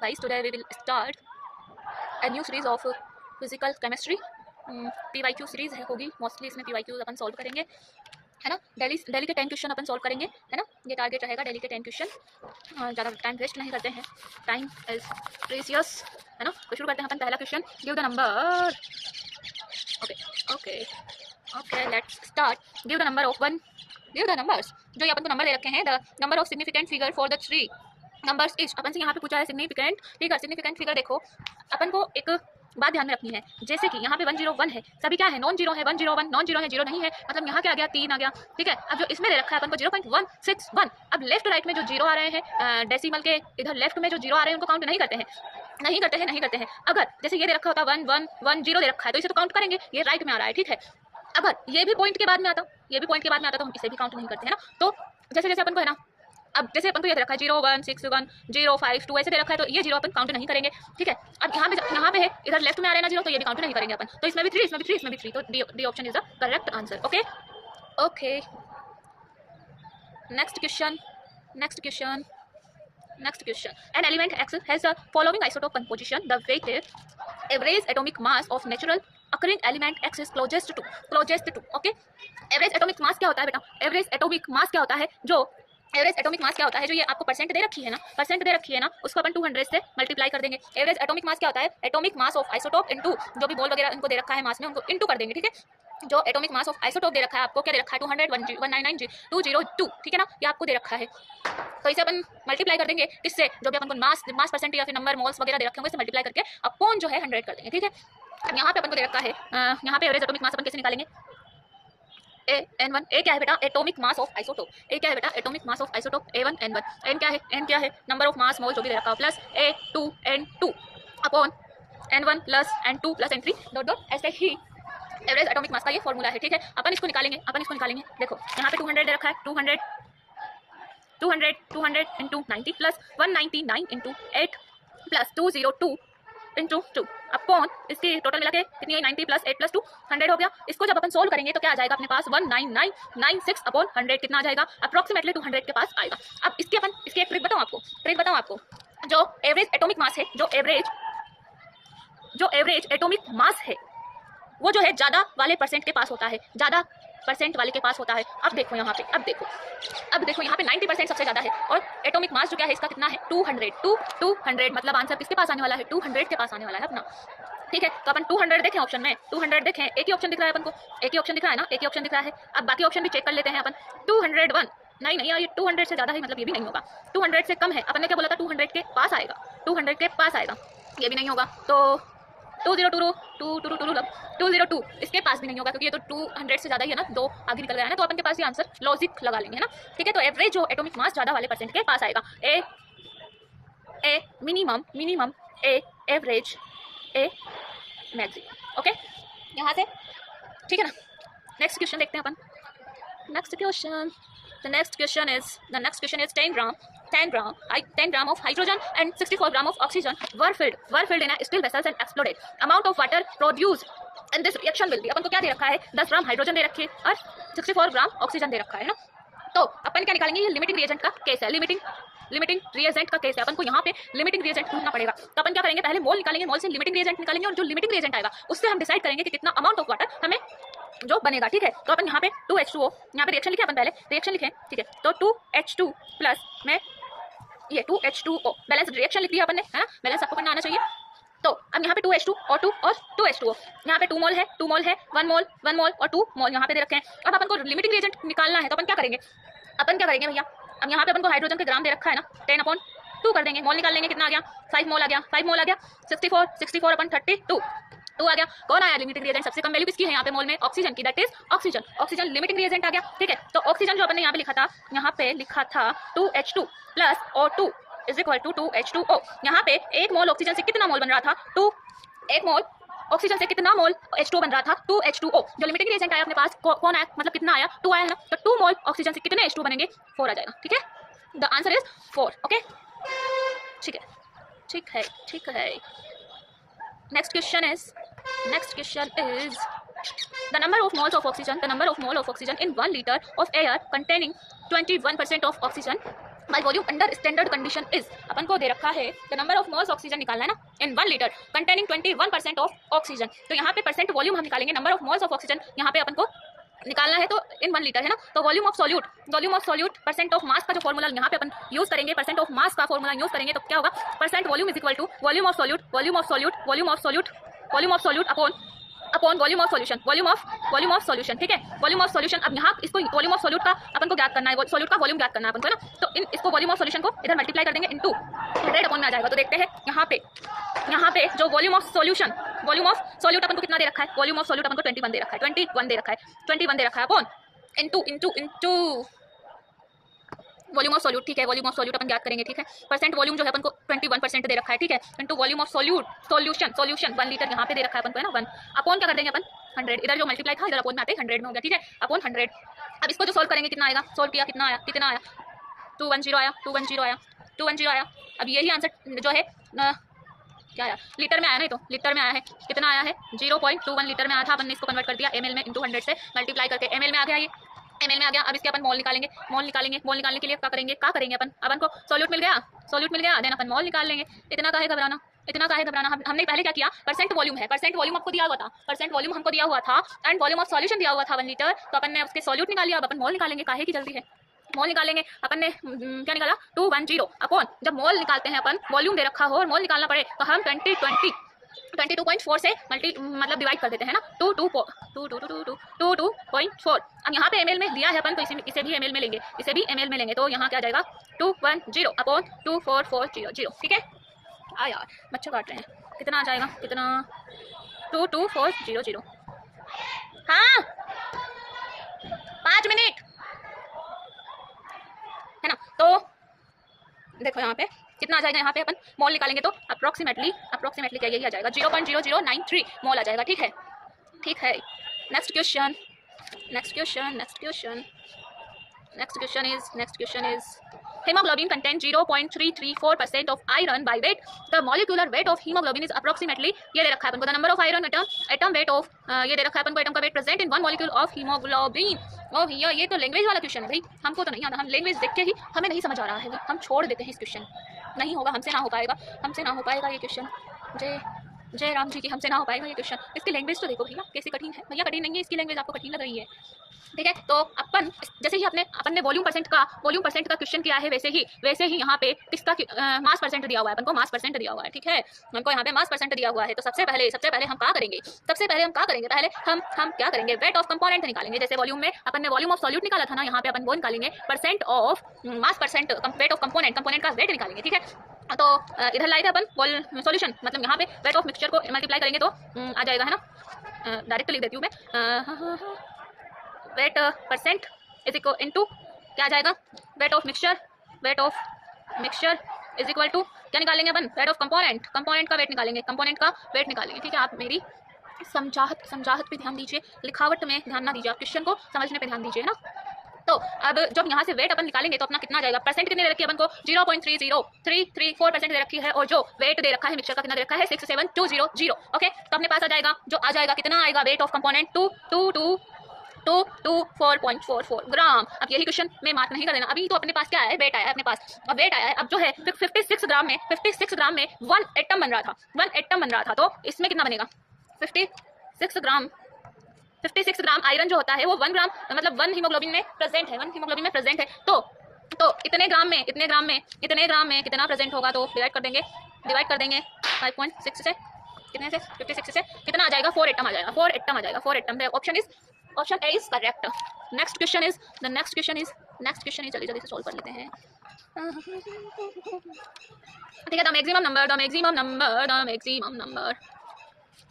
Guys, today we will start a new series of physical chemistry. PYQ series है होगी mostly, इसमें PYQ अपन solve करेंगे, है ना। डेली के 10 क्वेश्चन अपन सॉल्व करेंगे, है ना। ये टारगेट रहेगा, डेली के 10 क्वेश्चन। ज़्यादा टाइम वेस्ट नहीं करते हैं, टाइम इज प्रीसियस, है ना। तो शुरू करते हैं अपन। पहला question, give the number. Okay okay okay, let's start. Give the number of one, give the numbers. जो ये अपन को नंबर दे रखे हैं, the number of significant figure for the three numbers is. अपन से यहाँ पे पूछा है सिग्निफिकेंट फिगर। सिग्निफिकेंट फिगर देखो, अपन को एक बात ध्यान में रखनी है, जैसे कि यहाँ पे 101 है, सभी क्या है, नॉन जीरो है। 101 नॉन जीरो है, जीरो नहीं है, मतलब यहाँ क्या आ गया, 3 आ गया, ठीक है। अब जो इसमें दे रखा है अपन को 0.161, अब लेफ्ट राइट में जो जीरो आ रहे हैं, डेसिमल के इधर लेफ्ट में जो जीरो आ रहे हैं उनको काउंट नहीं करते हैं, नहीं करते हैं, नहीं करते हैं। अगर जैसे ये दे रखा होता 1110 दे रखा है तो इसे तो काउंट करेंगे, ये राइट में आ रहा है, ठीक है। अगर ये भी पॉइंट के बाद में आता, ये भी पॉइंट के बाद में आता तो हम इसे भी काउंट नहीं करते हैं ना। तो जैसे जैसे अपन को है ना, अब जैसे अपन को ये दे रखा है 0161 052 ऐसे दे रखा है, तो ये जीरो अपन काउंट नहीं करेंगे, ठीक है। अब यहाँ पे है, इधर लेफ्ट में आ रहा है ना जीरो, तो ये भी काउंट नहीं करेंगे अपन। तो इसमें भी 3, इसमें भी 3, इसमें भी 3, तो D option is the correct answer. Okay okay, next question, next question, next question. An element X has the following isotope composition. The weighted average atomic mass of natural occurring element X is closest to okay. Average atomic mass क्या होता है बेटा, average atomic mass क्या होता है, जो average atomic mass क्या होता है, जो ये आपको परसेंट दे रखी है ना, परसेंट दे रखी है ना, उसको अपन 200 से मल्टीप्लाई कर देंगे। एवरेज एटॉमिक मास क्या होता है, atomic mass of isotope into जो भी बॉल वगैरह इनको दे रखा है मास में, उनको इनटू कर देंगे, ठीक है। जो एटॉमिक मास ऑफ आइसोटोप दे रखा है आपको, क्या दे रखा है, 200 199 ठीक है ना, ये आपको दे रखा है। तो इसे अपन मल्टीप्लाई कर देंगे किससे, जो भी अपन को मास परसेंट या फिर नंबर मोल्स वगैरह दे रखे होंगे, इसे मल्टीप्लाई करके अपॉन जो है 100 कर देंगे, ठीक है। अब यहाँ पे अपन को दे रखा है, यहाँ पे एवरेज एटॉमिक मास अपन कैसे निकालेंगे, N1, ए क्या है बेटा, एटॉमिक मास ऑफ आइसोटोप, ए क्या है बेटा, atomic mass of isotope A1 N1, N क्या है, N क्या है, नंबर ऑफ मास मोल जो भी दे रखा हो, plus A2 N2 upon N1 plus N2 plus N3 dot dot, ऐसे ही एवरेज एटॉमिक मास का ये फॉर्मूला है, ठीक है। अपन इसको निकालेंगे, अपन इसको निकालेंगे। देखो यहाँ पे 200 दे रखा है, 200 into 90 plus 199 into 8 plus 202 into 2 upon इसकी टोटल मिला के कितनी है, 90 प्लस 8 प्लस 2 100 हो गया। इसको जब अपन सोल्व करेंगे तो क्या आ जाएगा अपने पास, 19996 अपॉन 100 कितना आ जाएगा, अप्रॉक्सीमेटली 200 के पास आएगा। अब इसकी अपन इसकी एक ट्रिक बताऊँ आपको, जो एवरेज एटॉमिक मास है, जो एवरेज एटॉमिक मास है, वो जो है ज़्यादा वाले परसेंट के पास होता है, ज़्यादा परसेंट वाले के पास होता है। अब देखो यहाँ पे, अब देखो यहाँ पे 90% सबसे ज़्यादा है, और एटॉमिक मास जो क्या है इसका कितना है, 200 मतलब आंसर किसके पास आने वाला है, 200 के पास आने वाला है अपना, ठीक है। तो अपन 200 देखें ऑप्शन में, 200 देखें, एक ही ऑप्शन दिख रहा है अपन को, एक ही ऑप्शन दिख रहा है ना, एक ही ऑप्शन दिख रहा है। अब बाकी ऑप्शन भी चेक कर लेते हैं अपन। 201 नहीं यार, ये 200 से ज़्यादा है, मतलब ये भी नहीं होगा। 200 से कम है, अपन ने क्या बोला था, 200 के पास आएगा, 200 के पास आएगा, ये भी नहीं होगा। तो 202 इसके पास भी नहीं होगा, क्योंकि ये तो 200 से ज़्यादा ही है ना, 2 आगे निकल गया है ना, तो अपन के पास ये आंसर लॉजिक लगा लेंगे, है ना, ठीक है। तो एवरेज जो एटॉमिक मास ज़्यादा वाले परसेंट के पास आएगा, a minimum, a average, a maximum, okay, यहाँ से, ठीक है ना। नेक्स्ट क्वेश्चन देखते हैं अपन। Next question, the next question is 10 gram of hydrogen and 64 gram of oxygen were filled in a steel vessels and exploded. Amount of water produced in this reaction will be, अपन को क्या दे रखा है, 10 gram hydrogen दे रखे और 64 gram oxygen दे रखा है ना। तो अपन क्या निकालेंगे, ये लिमिटिंग रिएजेंट का केस है, लिमिटिंग रिएजेंट का केस है। अपन को यहाँ पे लिमिटिंग रिएजेंट ढूंढना पड़ेगा। तो अपन क्या करेंगे, पहले मोल निकालेंगे, मोल से लिमिटिंग रिएजेंट निकालेंगे, और जो लिमिटिंग रिएजेंट आएगा उससे हम डिसाइड करेंगे कि कितना अमाउंट ऑफ वाटर हमें जो बनेगा, ठीक है। तो अपन यहाँ पे 2H2O, यहाँ पे रिएक्शन लिखे, अपन पहले रिएक्शन लिखे, ठीक है। तो 2H2 प्लस में ये 2H2O बैलेंस रिएक्शन लिख दिया अपन ने, है ना, बैलेंस आपको पढ़ना आना चाहिए। तो अब यहाँ पे 2H2O2 और 2H2O, यहाँ पे 2 मोल है, 1 मोल और 2 मोल यहाँ पे दे रखे हैं। अब अपन को लिमिटिंग रिएजेंट निकालना है, तो अपन क्या करेंगे भैया, अब यहाँ पे अपन को हाइड्रोजन के ग्राम दे रखा है ना, 10/2 कर देंगे, मोल निकाल लेंगे, कितना आ गया, 5 मोल आ गया, 64 अपन 32 2 आ गया। कौन आया लिमिटिंग रिएजेंट, सबसे कम वैल्यू किसकी है यहाँ पे मोल में, ऑक्सीजन की, that is oxygen limiting reagent आ गया, ठीक है। तो ऑक्सीजन जो अपन ने यहाँ पे लिखा था 2H2 plus O2 is equal to 2H2O। यहाँ पे एक मोल ऑक्सीजन से कितना मोल बन रहा था, एक मोल ऑक्सीजन से कितना मोल H2 बन रहा था, 2H2O। जो लिमिटिंग रिएजेंट आया अपने पास, कौन आया, मतलब कितना आया, 2 आया है ना, तो 2 मोल ऑक्सीजन से कितने H2 बनेंगे, 4 आ जाएगा, ठीक है। द आंसर इज 4, ओके, ठीक है। Next question is the number of moles of oxygen in 1 liter of air containing 21% of oxygen by volume under standard condition is, अपन को दे रखा है the number of moles oxygen निकालना है ना in 1 litre containing 21% of oxygen. तो यहाँ पे परसेंट वॉल्यूम हम निकालेंगे, number of moles of oxygen यहाँ पे अपन को निकालना है, तो इन 1 लीटर है ना, तो volume of solute percent of mass का जो फॉर्मूला यहाँ पे अपन यूज करेंगे, परसेंट ऑफ मास का फॉर्मूला यूज करेंगे, तो क्या होगा, percent volume is equal to volume of solute upon volume of solution, ठीक है, वॉल्यूम ऑफ सॉल्यूशन। अब यहाँ इसको वॉल्यूम ऑफ सॉल्यूट का अपन को ज्ञात करना है, सॉल्यूट का वॉल्यूम ज्ञात करना है अपन को, है ना, तो इसको वॉल्यूम ऑफ सॉल्यूशन को इधर मल्टीप्लाई कर देंगे इनटू 100 अपॉन में आ जाएगा। तो देखते हैं यहाँ पे जो वॉल्यूम ऑफ सॉल्यूट अपन को कितना दे रखा है, वॉल्यूम ऑफ सॉल्यूट अपन को 21 दे रखा है, 21 दे रखा है upon into volume of solute, ठीक है, वॉल्यूम ऑफ सॉल्यूट अपन ज्ञात करेंगे, ठीक है, परसेंट वॉल्यूम जो है अपन को 21% दे रखा है, ठीक है, into volume of solution 1 litre यहाँ पे दे रखा है अपन को, है ना, 1 अपॉन क्या कर देंगे अपन 100, इधर जो मल्टीप्लाई था इधर अपॉन में आते 100 में हो गया, ठीक है, अपॉन 100। अब इसको जो सोल्व करेंगे कितना आएगा, सोल्व किया कितना आया 210 आया। अब यही आंसर जो है क्या आया, लीटर में आया, नहीं तो लीटर में आया है, कितना आया है 0.21 लीटर में आया था, अपन ने इसको कन्वर्ट कर दिया एमएल में इनटू 100 से मल्टीप्लाई करके एमएल में आ गया, ये एमएल में आ गया। अब इसके अपन मोल निकालेंगे, मोल निकालने के लिए क्या करेंगे अपन को सॉल्यूट मिल गया, देन अपन मोल निकाल लेंगे। इतना काहे घबराना, हमने पहले क्या किया, परसेंट वॉल्यूम आपको दिया हुआ था, एंड वॉल्यूम ऑफ सॉल्यूशन दिया हुआ था 1 लीटर, तो अपन ने उसके सॉल्यूट निकाल लिया। अब अपन मोल निकालेंगे, काहे की जल्दी है, मोल निकालेंगे। अपन ने क्या निकाला 210 अपॉन, जब मोल निकालते हैं अपन वॉल्यूम दे रखा हो और मोल निकालना पड़े तो हम 22.4 से मतलब डिवाइड कर देते हैं ना, 22.4। अब यहाँ पे एमएल में दिया है अपन, तो इसे भी एमएल में लेंगे, तो यहाँ क्या जाएगा 210 अपॉन 24400, ठीक है। यार बच्चे काट रहे हैं, कितना आ जाएगा, कितना 22400, हाँ 5 मिनट है ना। तो देखो यहाँ पे कितना आ जाएगा, यहाँ पे अपन मोल निकालेंगे तो अप्रोक्सीमेटली क्या यही आ जाएगा 0.0093 मोल आ जाएगा, ठीक है। Next question is hemoglobin contains 0.334% of iron by weight. The molecular weight of hemoglobin is approximately, ये दे रखा है अपन को, the number of iron atom weight of, ये दे रखा है अपन को एटम का weight present in 1 molecule of hemoglobin। ओ भैया ये तो लैंग्वेज वाला क्वेश्चन है भाई, हमको तो नहीं आता, हम लैंग्वेज देख के ही हमें नहीं समझ आ रहा है, हम छोड़ देते हैं इस क्वेश्चन, नहीं होगा, हमसे ना हो पाएगा ये क्वेश्चन, जय राम जी की, हमसे ना हो पाएगा ये क्वेश्चन। इसकी लैंग्वेज तो देखो भैया कैसी कठिन है, भैया कठिन नहीं है, इसकी लैंग्वेज आपको कठिन लग रही है, ठीक है। तो अपन जैसे ही अपन ने वॉल्यूम परसेंट का क्वेश्चन किया है, वैसे ही यहाँ पे किसका मास परसेंट दिया हुआ है, अपन को मास परसेंट दिया हुआ है, ठीक है, हमको यहाँ पे मास परसेंट दिया हुआ है। तो सबसे पहले हम क्या करेंगे, पहले हम क्या करेंगे, वेट ऑफ कंपोनेंट निकालेंगे। जैसे वॉल्यूम में अपन ने वॉल्यूम ऑफ सॉल्यूट निकाला था ना, यहाँ पे अपन वो निकालेंगे percent of mass percent, wait of component का वेट निकालेंगे, ठीक है। तो इधर लाए थे अपन सॉल्यूशन, मतलब यहाँ पे वेट ऑफ मिक्सचर को मल्टीप्लाई करेंगे तो आ जाएगा, है ना, डायरेक्ट लिख देती हूँ मैं, weight percent is equal into क्या आ जाएगा, weight of mixture is equal to क्या निकालेंगे अपन, वेट ऑफ कंपोनेंट का वेट निकालेंगे, ठीक है। आप मेरी समझाहट पे ध्यान दीजिए, लिखावट में ध्यान ना दीजिए, आप क्वेश्चन को समझने पे ध्यान दीजिए, है ना। तो अब जब यहाँ से वेट अपन निकालेंगे तो अपना कितना जाएगा, परसेंट कितने दे रखी है अपन को 0.30334% दे रखी है, और जो वेट दे रखा है मिक्सचर का कितना दे रखा है 67200, ओके। तो अपने पास आ जाएगा कितना आएगा, वेट ऑफ कंपोनेंट 224.44 ग्राम। अब यही क्वेश्चन में मार्क नहीं कर देना, अभी तो अपने पास क्या है, वेट आया है अपने पास, अब वेट आया है, अब जो है 56 ग्राम में 1 एटम बन रहा था, तो इसमें कितना बनेगा 56 ग्राम आयरन जो होता है वो 1 ग्राम मतलब 1 हीमोग्लोबिन में प्रेजेंट है, तो इतने ग्राम में कितना प्रेजेंट होगा, तो डिवाइड कर देंगे 5.6 से, कितने से 56 से कितना आ जाएगा 4 एटम आ जाएगा, 4 atom. Option A is correct. Next question is जल्दी से सॉल्व कर लेते हैं, ठीक है। The maximum number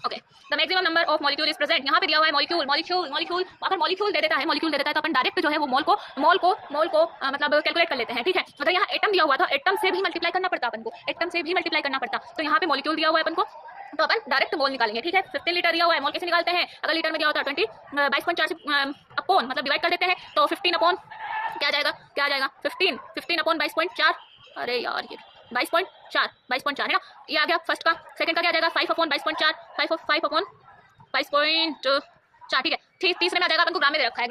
okay, the maximum number of molecule is present, यहाँ पे दिया हुआ है मॉलिक्यूल, अगर मॉलिक्यूल दे देता है तो अपन डायरेक्ट जो है वो मोल को मतलब कैलकुलेट कर लेते हैं, ठीक है। मतलब यहाँ एटम दिया हुआ था, एटम से भी मल्टीप्लाई करना पड़ता अपन को, तो यहाँ पे मॉलिक्यूल दिया हुआ है अपन को, तो अपन डायरेक्ट मोल निकालेंगे, ठीक है। 15 लीटर दिया हुआ है, मोल कैसे निकालते हैं, अगर लीटर में दिया होता है 22.4 से अपॉन मतलब डिवाइड कर देते हैं, तो 15 अपॉन क्या जाएगा 15 अपॉन 22.4, अरे यार ये 22.4 है ना, ये आ गया फर्स्ट का। सेकंड का क्या जाएगा 5 अपॉन 22.4, 5 अपॉन 22.4, ठीक है। तीसरे में आ जाएगा अपन को ग्राम में दे रखा है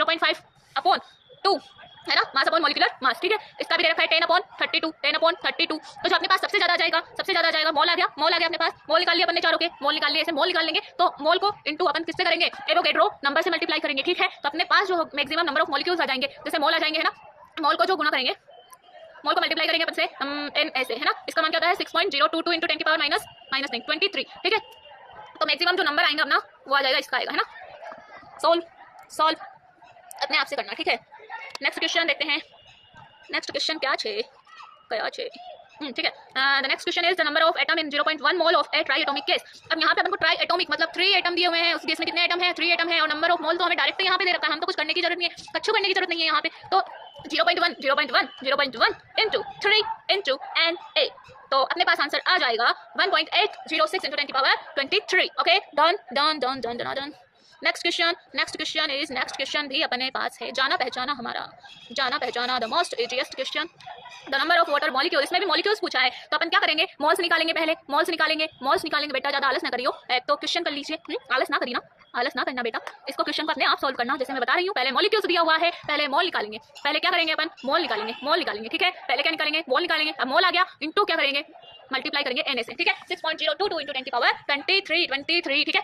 0.5 अपॉन 2 है ना, मास अपॉन मॉलिक्यूलर मास, ठीक है। इसका भी दे रखा है 10/32, 10/32। तो जो अपने पास सबसे ज्यादा आ जाएगा मोल आ गया अपने पास। मोल निकाल लिया अपन ने चारों के, मोल निकाल लिए, ऐसे मोल निकाल लेंगे तो मोल को इनटू अपन किससे करेंगे, एवोगैड्रो नंबर से मल्टीप्लाई करेंगे, ठीक है। तो अपने पास जो मैक्सिमम नंबर ऑफ मॉलिक्यूल्स आ जाएंगे, जैसे मोल आ जाएंगे, है ना, मोल को जो गुना करेंगे, मोल को मल्टीप्लाई करेंगे अपन से n ऐसे, है ना। इसका मान क्या होता है 6.022 इंटू 10 की पावर माइनस 23, ठीक है। तो मैक्सिमम जो नंबर आएंगे अपना वो आ जाएगा, इसका आएगा, है ना। सॉल्व अपने आप से करना, ठीक है। नेक्स्ट क्वेश्चन देखते हैं। नेक्स्ट क्वेश्चन क्या छे, ठीक है। The next question is the number of atom in 0.1 mole of A try atomic case. अब यहाँ पे अपन को ट्राई एटॉमिक मतलब 3 एटम दिए हुए हैं, उस केस में कितने एटम है, 3 एटम है, और नंबर ऑफ मोल तो हमें डायरेक्ट यहाँ पे दे रखा है, हम तो कुछ करने की जरूरत नहीं है, कच्चू करने की जरूरत नहीं है यहाँ पे। तो 0.1 इंटू 3 इंटू Na, तो अपने पास आंसर आ जाएगा 1.806 इंटू 10 की power 23। Okay, done. Next question भी अपने पास है, जाना पहचाना the most easiest question, the number of water molecule. इसमें भी मॉलिक्यूल्स पूछा है, तो अपन क्या करेंगे, मॉल्स निकालेंगे पहले, मॉल्स निकालेंगे बेटा, ज्यादा आलस ना करियो, तो क्वेश्चन कर लीजिए, आलस ना करना बेटा, इसको क्वेश्चन को अपने आप सॉल्व करना, जैसे मैं बता रही हूँ। पहले मॉलिक्यूल्स दिया हुआ है, पहले मोल निकालेंगे, पहले क्या करेंगे अपन, मोल निकालेंगे, ठीक है। पहले क्या निकालेंगे, मोल निकालेंगे, अब मोल आ गया इंटू क्या करेंगे, मल्टीप्लाई करेंगे Na से, ठीक है। 6.022 इंटू 10 की पावर 23, ठीक है।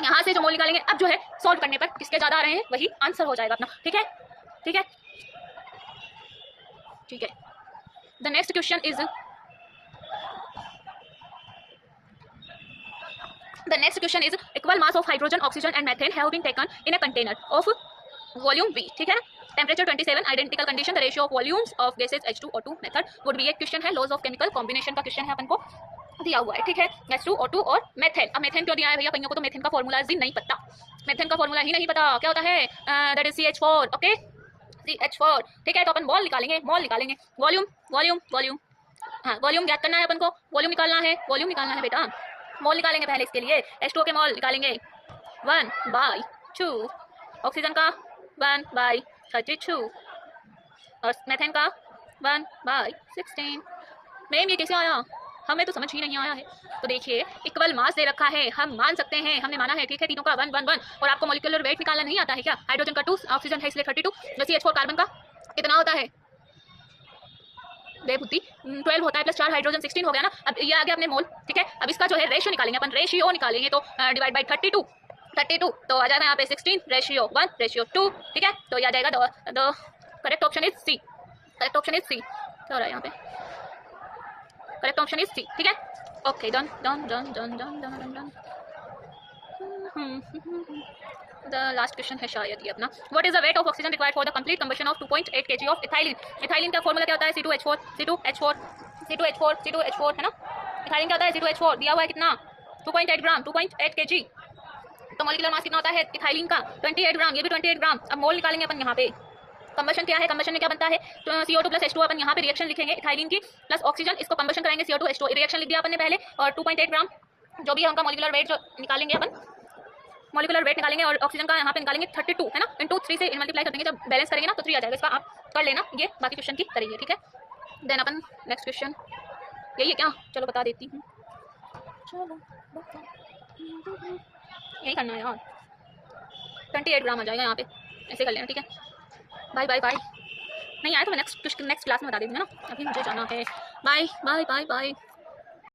यहाँ से जो मोल निकालेंगे, अब जो है सॉल्व करने पर किसके ज्यादा आ रहे हैं वही आंसर हो जाएगा अपना, ठीक है। The next question is equal mass of hydrogen, oxygen and methane have been taken in a container of volume V, ठीक है। Temperature 27, identical condition, the ratio of volumes of gases H2O2 method would be. एक question है, laws of chemical combination का question है, अपन को दिया हुआ है, ठीक है। H2O2 और मेथेन। अब मेथेन क्यों दिया है भैया, कईयों को तो मेथेन का फॉर्मूला ही नहीं पता, क्या होता है, that is CH4, okay, CH4, ठीक है। तो अपन मोल निकालेंगे, वॉल्यूम, हाँ, वॉल्यूम ज्ञात करना है अपन को, वॉल्यूम निकालना है बेटा, मोल निकालेंगे पहले इसके लिए। H2O के मोल निकालेंगे 1/2, ऑक्सीजन का 1/32 और मेथेन का 1/16। मैम ये कैसे आया, हमें तो समझ ही नहीं आया है। तो देखिए, इक्वल मास दे रखा है, हम मान सकते हैं, हमने माना है, ठीक है, तीनों का 1 और आपको मॉलिक्यूलर वेट निकालना नहीं आता है क्या, हाइड्रोजन का 2, ऑक्सीजन है इसलिए 32, CH4 कार्बन का कितना होता है, बेबुद्धि 12 होता है, प्लस 4 हाइड्रोजन 16 हो गया ना। अब ये आ गया अपने मोल, ठीक है। अब इसका जो है रेशियो निकालेंगे अपन, तो डिवाइड बाई 32 तो आ जाएगा यहाँ पे 16 रेशियो 1 रेशियो 2, ठीक है। तो ये आ जाएगा the correct option is C, क्या हो रहा है यहाँ पे, करेक्ट ऑप्शन इज सी, ठीक है। Okay, done. The last question है शायद ये अपना, what is the weight of oxygen required for the complete combustion of 2.8 kg of ethylene का फॉर्मूला क्या होता है, C2H4, है ना। इथाइलिन क्या होता है, C2H4 दिया हुआ है कितना, 2.8 ग्राम, 2.8 kg। तो मॉलिक्यूलर मास कितना होता है इथाइलिन का, 28 ग्राम, ये भी 28 ग्राम। अब मोल निकालेंगे अपन यहाँ पे, कंबशन क्या है, कंबशन में क्या बनता है, तो CO2 प्लस H2, अपन यहाँ पे रिएक्शन लिखेंगे इथाइलिन की प्लस ऑक्सीजन, इसको कंबशन कराएंगे CO2 H2, रिएक्शन लिख दिया अपन ने पहले, और 2.8 ग्राम जो भी है उनका मॉलिक्यूलर वेट जो निकालेंगे अपन, और ऑक्सीजन का यहाँ पे निकालेंगे 32, है ना, इंटू 3 से मल्टीप्लाई कर देंगे, जब बैलेंस करेंगे ना तो 3 आ जाएगा। इसका आप कर लेना, ये बाकी क्वेश्चन की करिए, ठीक है। देन अपन नेक्स्ट क्वेश्चन यही है क्या, चलो बता देती हूँ, यही करना है यार, 28 ग्राम आ जाएगा यहाँ पे, ऐसे कर लेना, ठीक है। बाय नहीं आया तो मैं नेक्स्ट क्लास में बता देंगे ना, अभी मुझे जाना है, बाय।